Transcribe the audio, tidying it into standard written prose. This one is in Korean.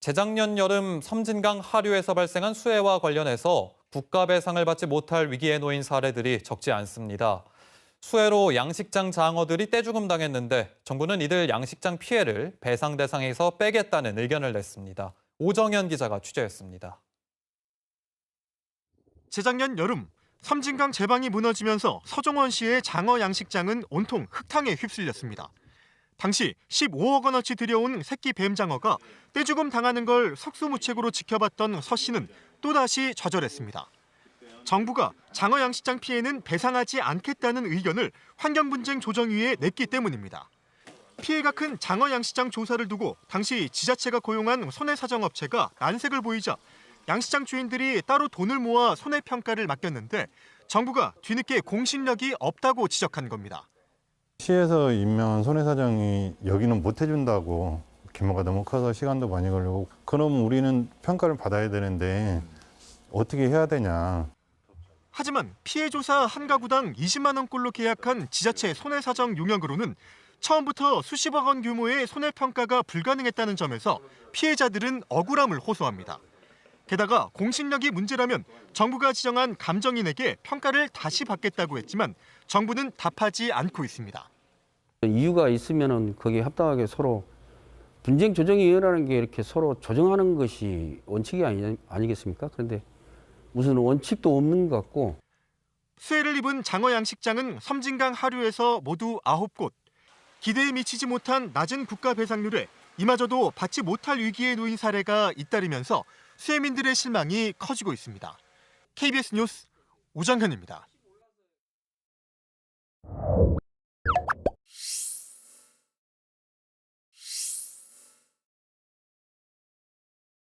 재작년 여름 섬진강 하류에서 발생한 수해와 관련해서 국가 배상을 받지 못할 위기에 놓인 사례들이 적지 않습니다. 수해로 양식장 장어들이 떼죽음 당했는데 정부는 이들 양식장 피해를 배상 대상에서 빼겠다는 의견을 냈습니다. 오정현 기자가 취재했습니다. 재작년 여름 섬진강 제방이 무너지면서 서종원시의 장어 양식장은 온통 흙탕에 휩쓸렸습니다. 당시 15억 원어치 들여온 새끼 뱀장어가 떼죽음 당하는 걸 속수무책으로 지켜봤던 서 씨는 또다시 좌절했습니다. 정부가 장어 양식장 피해는 배상하지 않겠다는 의견을 환경분쟁조정위에 냈기 때문입니다. 피해가 큰 장어 양식장 조사를 두고 당시 지자체가 고용한 손해사정업체가 난색을 보이자 양식장 주인들이 따로 돈을 모아 손해평가를 맡겼는데 정부가 뒤늦게 공신력이 없다고 지적한 겁니다. 시에서 임명한 손해사정이 여기는 못 해준다고 규모가 너무 커서 시간도 많이 걸리고 그럼 우리는 평가를 받아야 되는데 어떻게 해야 되냐. 하지만 피해 조사 한 가구당 20만 원꼴로 계약한 지자체 손해사정 용역으로는 처음부터 수십억 원 규모의 손해평가가 불가능했다는 점에서 피해자들은 억울함을 호소합니다. 게다가 공신력이 문제라면 정부가 지정한 감정인에게 평가를 다시 받겠다고 했지만 정부는 답하지 않고 있습니다. 이유가 있으면은 거기에 합당하게 서로 분쟁조정위원회라는 게 이렇게 서로 조정하는 것이 원칙이 아니겠습니까? 그런데 무슨 원칙도 없는 것 같고. 수해를 입은 장어 양식장은 섬진강 하류에서 모두 9곳. 기대에 미치지 못한 낮은 국가 배상률에 이마저도 받지 못할 위기에 놓인 사례가 잇따르면서 수해민들의 실망이 커지고 있습니다. KBS 뉴스 오정현입니다.